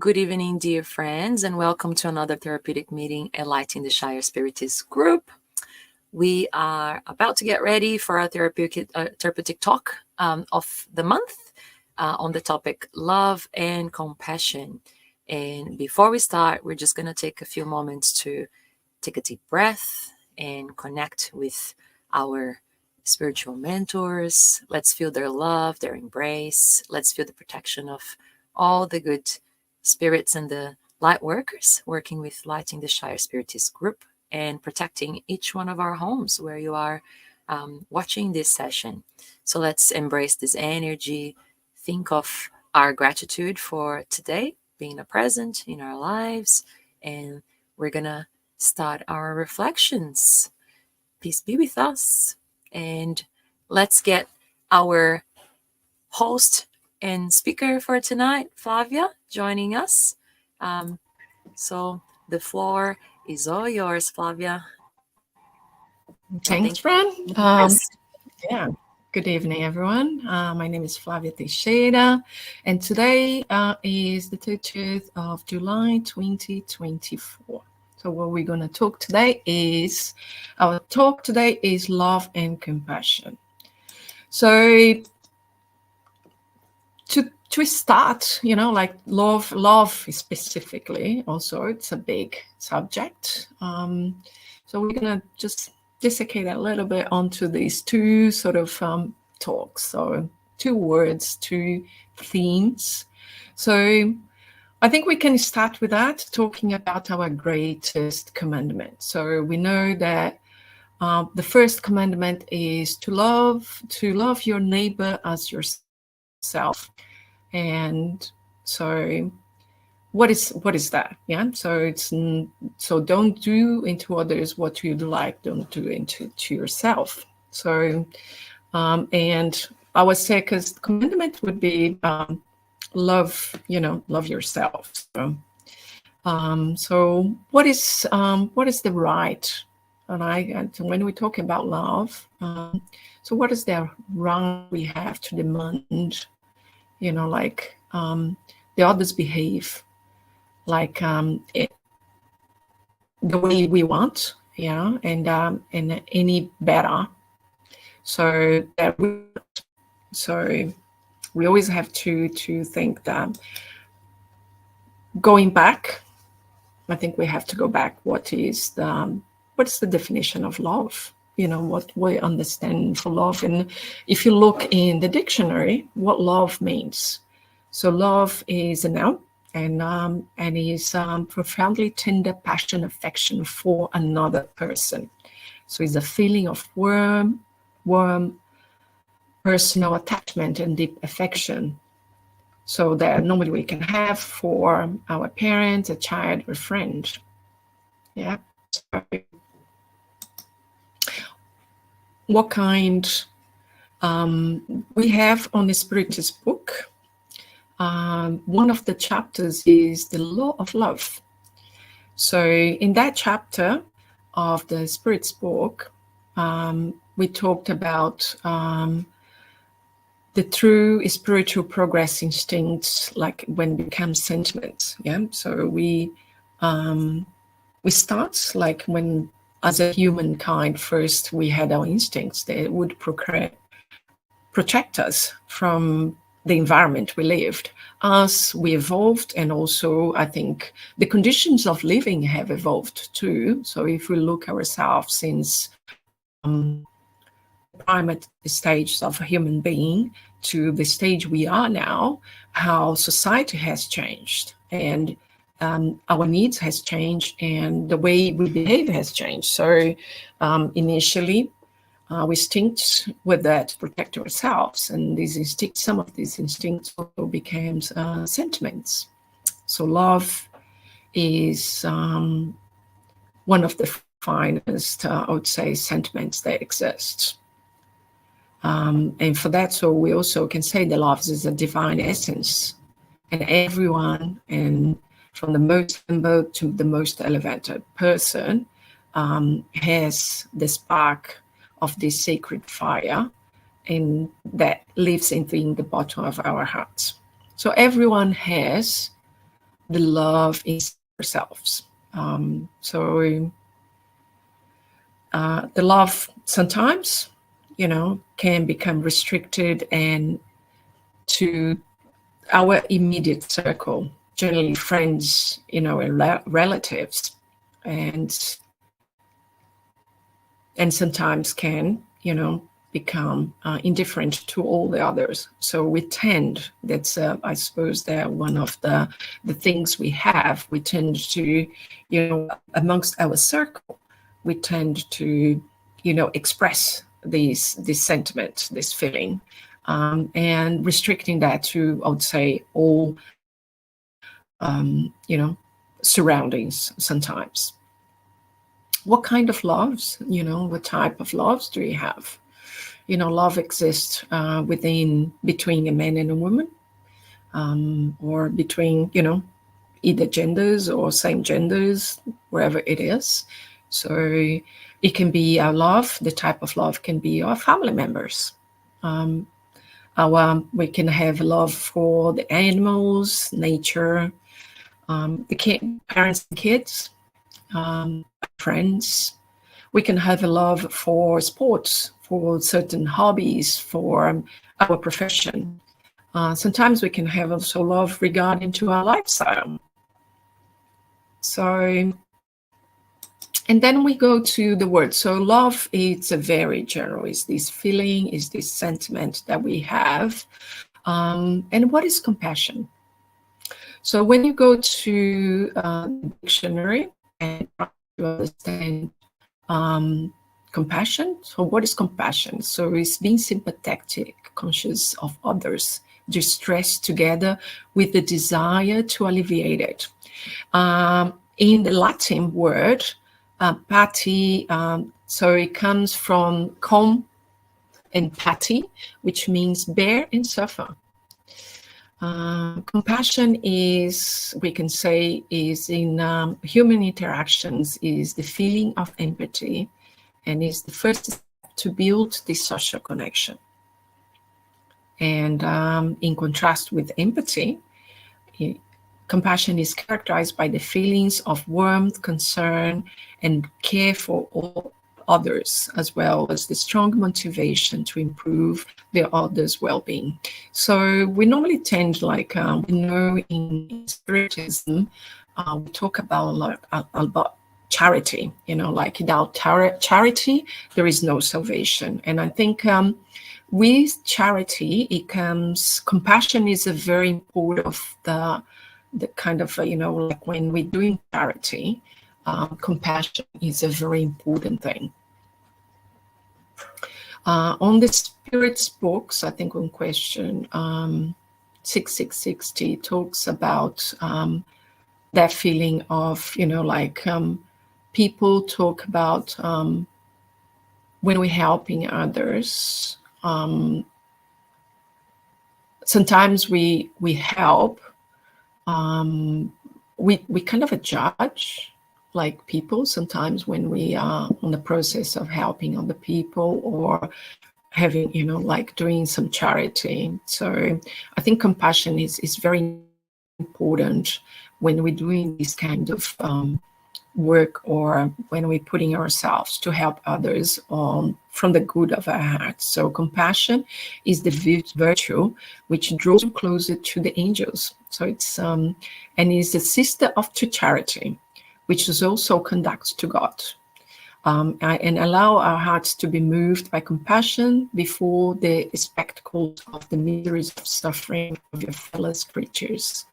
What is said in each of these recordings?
Good evening, dear friends, and welcome to another therapeutic meeting at Light in the Shire Spiritist group. We are about to get ready for our therapeutic talk of the month on the topic love and compassion. And before we start, we're just going to take a few moments to take a deep breath and connect with our spiritual mentors. Let's feel their love, their embrace. Let's feel the protection of all the good spirits and the light workers working with Lighting the Shire Spiritist group and protecting each one of our homes where you are watching this session. So let's embrace this energy. Think of our gratitude for today being a present in our lives, and we're gonna start our reflections. Peace be with us, and let's get our host and speaker for tonight, Flavia, joining us. So the floor is all yours, Flavia. Thanks, Fran. Yeah. Good evening, everyone. My name is Flavia Teixeira, and today is the 30th of July, 2024. So what we're going to talk today is, our talk today is love and compassion. So to start, like love specifically, also, it's a big subject. So we're going to just dissecate a little bit onto these two sort of talks. So 2 words, 2 themes. So I think we can start with that, talking about our greatest commandment. So we know that the first commandment is to love your neighbor as yourself. And so what is that? Yeah. So don't do into others what you'd like, don't do into yourself. So and our second commandment would be love yourself. So what is the right? And when we talk about love, so what is the right we have to demand? Like the others behave like the way we want, and any better. So we always have to think that going back. I think we have to go back. What is the definition of love? What we understand for love. And if you look in the dictionary, what love means. So love is a noun, and is profoundly tender passion, affection for another person. So it's a feeling of warm personal attachment and deep affection. So that normally we can have for our parents, a child, or friend. Yeah. So what kind we have on the Spiritist book? One of the chapters is the law of love. So in that chapter of the Spirit's book, we talked about the true spiritual progress instincts, like when it becomes sentiments. Yeah. So we start like when, as a humankind, first we had our instincts that would protect us from the environment we lived. As we evolved, and also I think the conditions of living have evolved too. So if we look ourselves since primate stages of a human being to the stage we are now, how society has changed, and our needs has changed, and the way we behave has changed. So initially we instincts with that to protect ourselves, and some of these instincts also became sentiments. So love is one of the finest, I would say, sentiments that exist. And for that, so we also can say that love is a divine essence, and everyone, and from the most humble to the most elevated person, has the spark of this sacred fire, and that lives in the bottom of our hearts. So everyone has the love in ourselves. So the love sometimes, can become restricted and to our immediate circle, generally friends, and relatives, and sometimes can, become indifferent to all the others. So we tend, that's I suppose that one of the things we have, we tend to, amongst our circle, we tend to, express this sentiment, this feeling, and restricting that to, I would say, all surroundings sometimes. What kind of loves, what type of loves do you have? Love exists between a man and a woman, or between, either genders or same genders, wherever it is. So it can be our love, the type of love can be our family members. We can have love for the animals, nature, parents and kids, friends. We can have a love for sports, for certain hobbies, for our profession. Sometimes we can have also love regarding to our lifestyle. So, and then we go to the word. So love, it's a very general, is this feeling, is this sentiment that we have. And what is compassion? So when you go to the dictionary and try to understand compassion, so what is compassion? So it's being sympathetic, conscious of others' distress together with the desire to alleviate it. In the Latin word, pati, so it comes from com and pati, which means bear and suffer. Compassion is, we can say, is in human interactions, is the feeling of empathy, and is the first step to build this social connection. And in contrast with empathy, compassion is characterized by the feelings of warmth, concern, and care for all others, as well as the strong motivation to improve their others' well-being. So we normally tend, like we know in Spiritism, we talk about charity, like without charity, there is no salvation. And I think with charity, it comes, compassion is a very important of the kind of, like when we're doing charity, compassion is a very important thing. On the Spirit's books, I think on question 6660 talks about that feeling of, like people talk about when we're helping others, sometimes we help, we kind of judge like people sometimes when we are on the process of helping other people or having, like doing some charity. So I think compassion is very important when we're doing this kind of work, or when we're putting ourselves to help others from the good of our hearts. So compassion is the virtue which draws you closer to the angels. So it's and is the sister of true charity, which is also conducts to God. And allow our hearts to be moved by compassion before the spectacle of the miseries of suffering of your fellow creatures.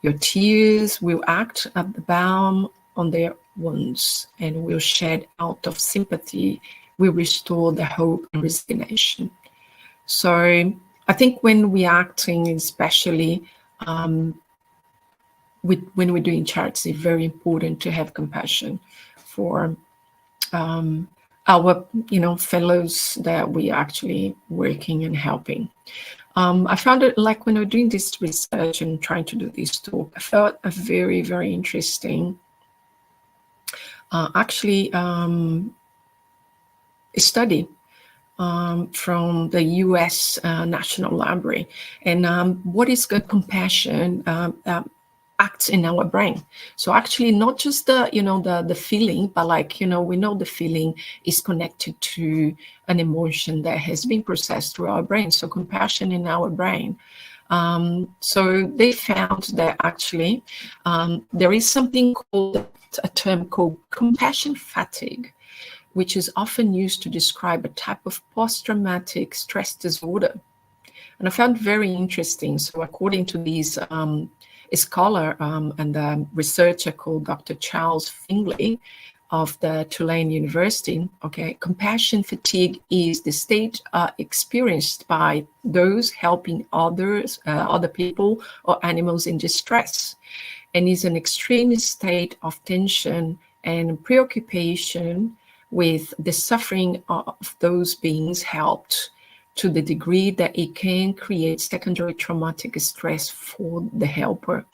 Your tears will act as the balm on their wounds, and will shed out of sympathy, will restore the hope and resignation. So I think when we're acting, especially when we're doing charity, it's very important to have compassion for our fellows that we are actually working and helping. I found it, like when we're doing this research and trying to do this talk, I felt a very, very interesting a study from the US National Library. And what is good compassion? acts in our brain. So actually not just the feeling, but like, we know the feeling is connected to an emotion that has been processed through our brain. So compassion in our brain. So they found that actually there is something called, a term called compassion fatigue, which is often used to describe a type of post-traumatic stress disorder. And I found very interesting. So according to these scholar and researcher called Dr. Charles Fingley of the Tulane University, okay, compassion fatigue is the state experienced by those helping others, other people or animals in distress, and is an extreme state of tension and preoccupation with the suffering of those beings helped, to the degree that it can create secondary traumatic stress for the helper.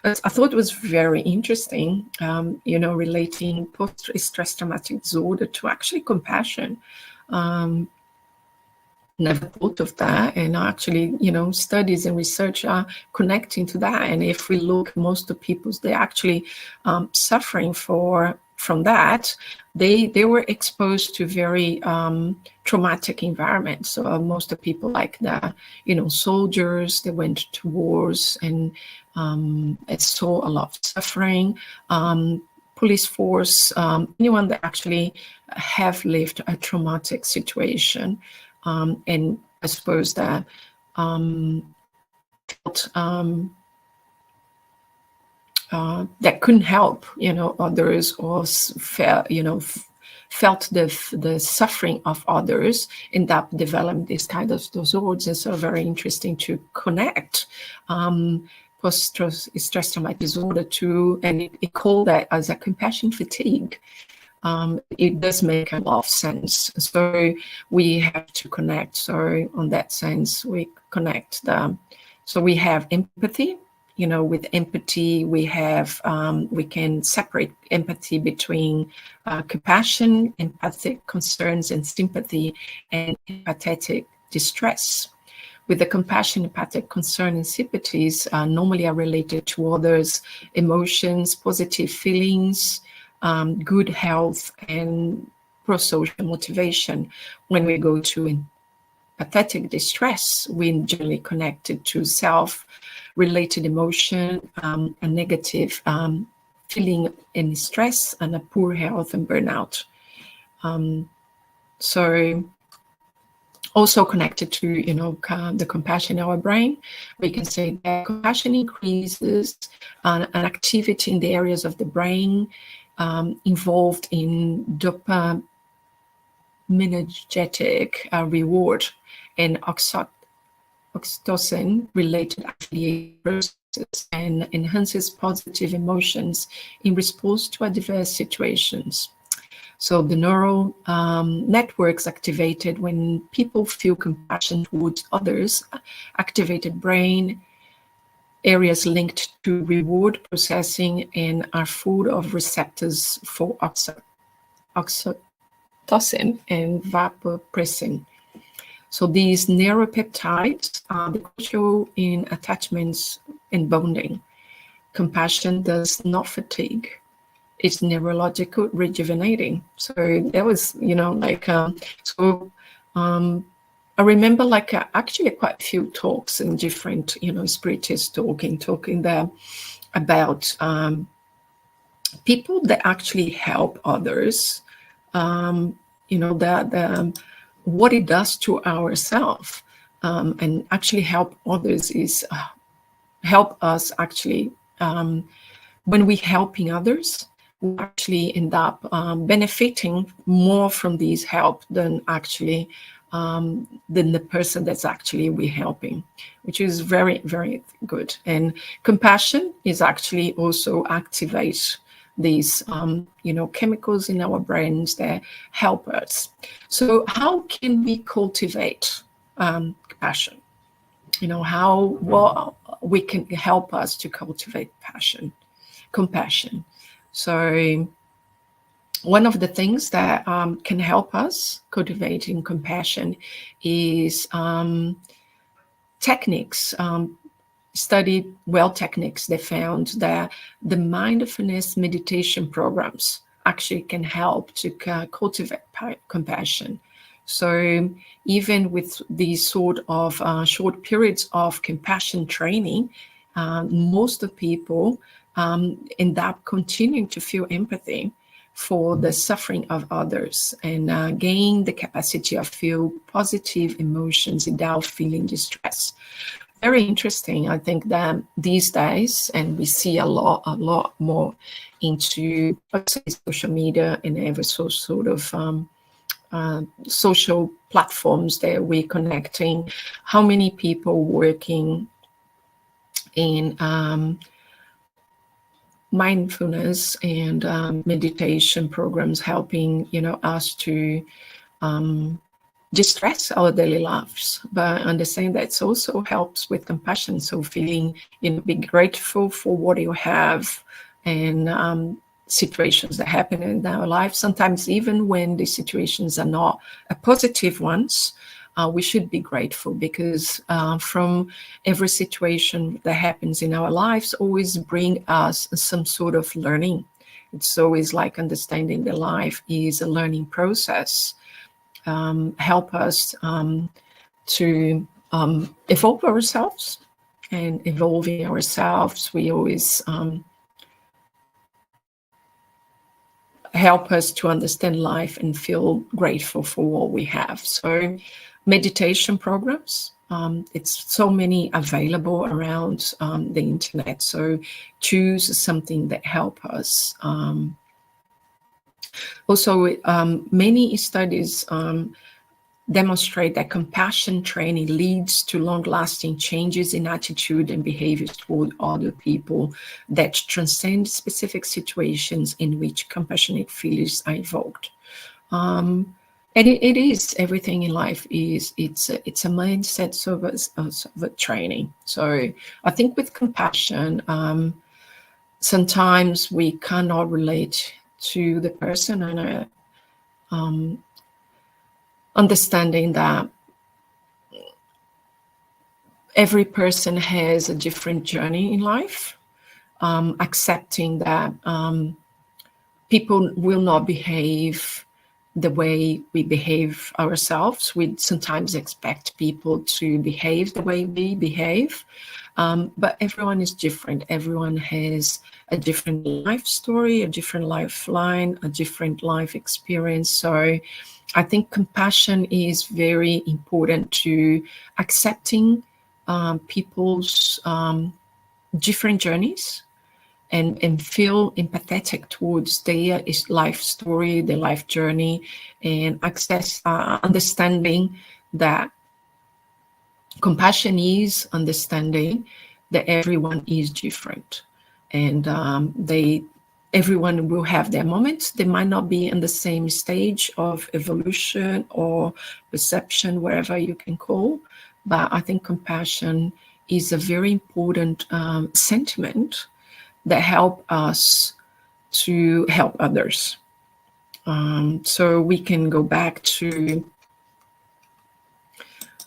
I thought it was very interesting, relating post-stress traumatic disorder to actually compassion. Never thought of that, and actually, studies and research are connecting to that. And if we look, most of people, they're actually suffering from that. They were exposed to very traumatic environments. So most of people, like the soldiers, they went to wars and saw a lot of suffering. Police force, anyone that actually have lived a traumatic situation. And I suppose that felt that couldn't help, others, or felt the suffering of others, and that developed this kind of disorders. And so very interesting to connect post-stress traumatic disorder to, and it called that as a compassion fatigue. It does make a lot of sense. So we have to connect. So on that sense, we connect them. So we have empathy. With empathy, we have we can separate empathy between compassion, empathic concerns, and sympathy, and empathetic distress. With the compassion, empathic concern, and sympathies normally are related to others' emotions, positive feelings, good health, and pro-social motivation. When we go to empathetic distress, we generally connected to self-related emotion, a negative feeling and stress, and a poor health and burnout. So also connected to the compassion in our brain, we can say that compassion increases an activity in the areas of the brain involved in dopaminergic reward and oxytocin related affiliation processes, and enhances positive emotions in response to adverse situations. So the neural networks activated when people feel compassion towards others activated brain areas linked to reward processing and are full of receptors for oxytocin and vasopressin. So these neuropeptides are crucial in attachments and bonding. Compassion does not fatigue. It's neurological rejuvenating. So that was, I remember actually quite a few talks in different, spiritist talking there about people that actually help others, what it does to ourselves, and actually help others is help us actually, when we're helping others, we actually end up benefiting more from these help than actually than the person that's actually we're helping, which is very, very good. And compassion is actually also activate these chemicals in our brains that help us. So how can we cultivate compassion? What we can help us to cultivate compassion. So one of the things that can help us cultivating compassion is techniques, studied well techniques, they found that the mindfulness meditation programs actually can help to cultivate compassion. So even with these sort of short periods of compassion training, most of people end up continuing to feel empathy for the suffering of others and gain the capacity of feel positive emotions without feeling distress. Very interesting. I think that these days, and we see a lot more into, let's say, social media and every sort of social platforms that we're connecting, how many people working in mindfulness and meditation programs, helping us to distress our daily lives, but understand that it also helps with compassion. So feeling, be grateful for what you have, and situations that happen in our life. Sometimes even when the situations are not a positive ones, we should be grateful, because from every situation that happens in our lives always bring us some sort of learning. It's always like understanding that life is a learning process. Help us to evolve ourselves, and evolving ourselves, we always help us to understand life and feel grateful for what we have. So meditation programs, it's so many available around the internet. So choose something that help us. Also, many studies demonstrate that compassion training leads to long-lasting changes in attitude and behaviors toward other people that transcend specific situations in which compassionate feelings are evoked. And it is, everything in life is, it's a mindset sort of a training. So I think with compassion, sometimes we cannot relate to the person, and understanding that every person has a different journey in life, accepting that people will not behave the way we behave ourselves. We sometimes expect people to behave the way we behave, but everyone is different. Everyone has a different life story, a different lifeline, a different life experience. So I think compassion is very important to accepting people's different journeys, and feel empathetic towards their life story, their life journey, and understanding that compassion is understanding that everyone is different, and everyone will have their moments. They might not be in the same stage of evolution or perception, wherever you can call, but I think compassion is a very important sentiment that help us to help others. So we can go back to,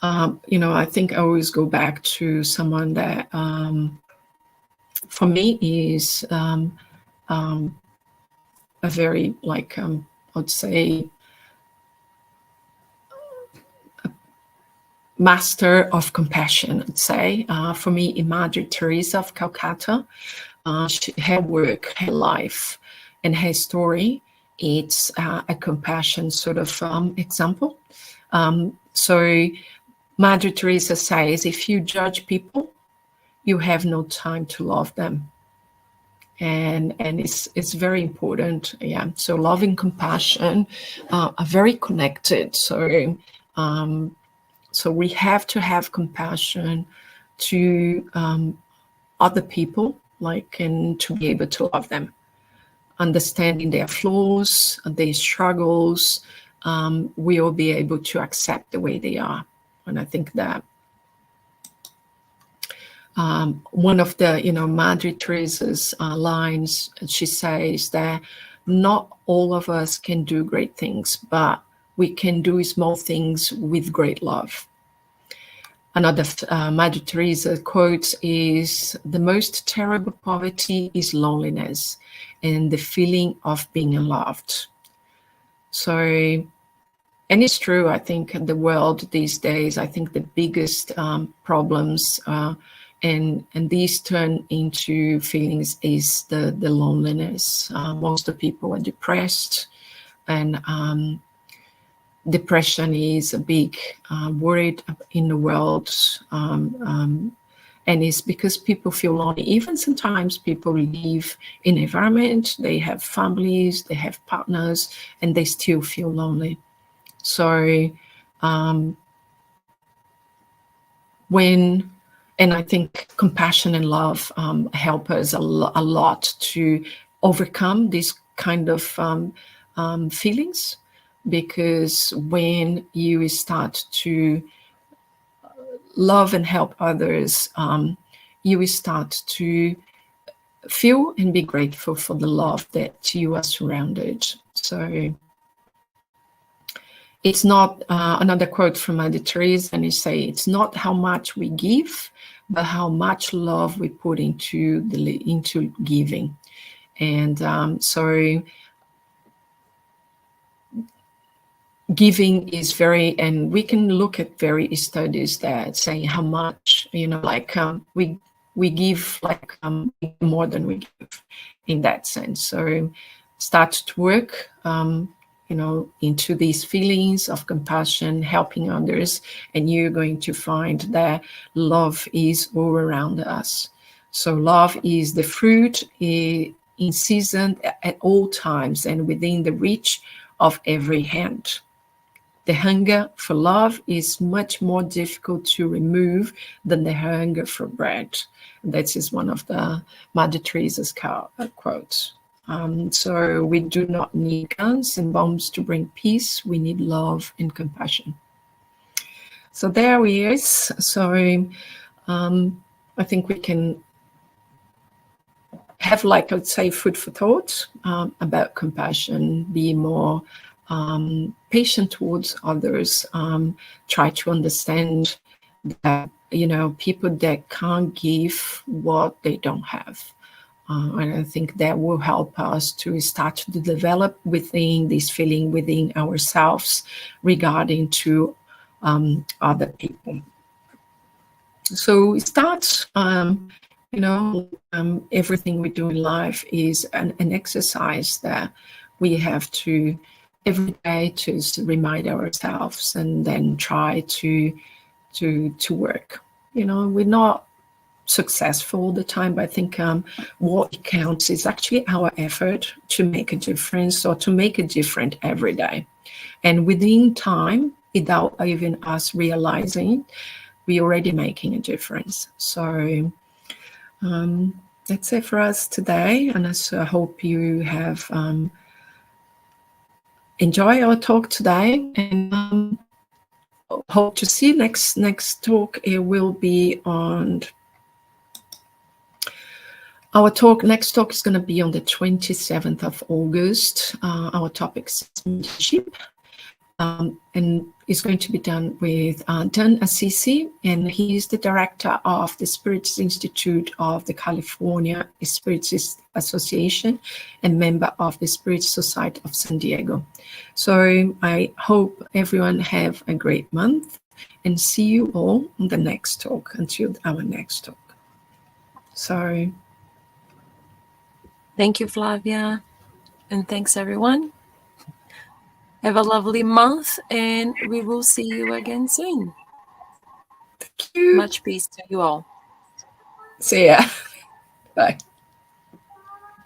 I think I always go back to someone that, for me, is a very, I'd say, master of compassion, I'd say. For me, Mother Teresa of Calcutta, her work, her life, and her story, it's a compassion sort of example. So Mother Teresa says, if you judge people, you have no time to love them. And it's very important. Yeah. So love and compassion are very connected. So so we have to have compassion to other people, and to be able to love them, understanding their flaws, their struggles. We will be able to accept the way they are. And I think that one of the, Mother Teresa's lines, she says that not all of us can do great things, but we can do small things with great love. Another Mother Teresa quote is, "The most terrible poverty is loneliness and the feeling of being unloved." So, and it's true, I think the world these days, I think the biggest problems and these turn into feelings is the loneliness. Most of the people are depressed, and depression is a big word in the world, and it's because people feel lonely. Even sometimes people live in an environment, they have families, they have partners, and they still feel lonely. So and I think compassion and love help us a lot to overcome these kind of feelings, because when you start to love and help others, you will start to feel and be grateful for the love that you are surrounded. So it's not another quote from Mother Teresa, and it say, "It's not how much we give, but how much love we put into giving." And so giving is very, and we can look at various studies that say how much, like we give like more than we give in that sense. So start to work into these feelings of compassion, helping others, and you're going to find that love is all around us. So love is the fruit in season at all times and within the reach of every hand. The hunger for love is much more difficult to remove than the hunger for bread. That is one of the Mother Teresa's quotes. So we do not need guns and bombs to bring peace. We need love and compassion. So there he is. So I think we can have, like, I would say, food for thought about compassion, be more patient towards others, try to understand that, people that can't give what they don't have. And I think that will help us to start to develop within this feeling within ourselves regarding to other people. So start, everything we do in life is an exercise that we have to every day to remind ourselves, and then try to work. We're not successful all the time, but I think what counts is actually our effort to make a difference, or to make a difference every day. And within time, without even us realizing, we're already making a difference. So that's it for us today, and I hope you have enjoyed our talk today, and hope to see you next talk. It will be on our next talk is going to be on the 27th of August. Our topic is leadership. And it's going to be done with Dan Assisi, and he's the director of the Spirits Institute of the California Spiritist Association and member of the Spirit Society of San Diego. So I hope everyone have a great month, and see you all on the next talk, until our next talk. So Thank you, Flavia. And thanks, everyone. Have a lovely month, and we will see you again soon. Thank you. Much peace to you all. See ya. Bye.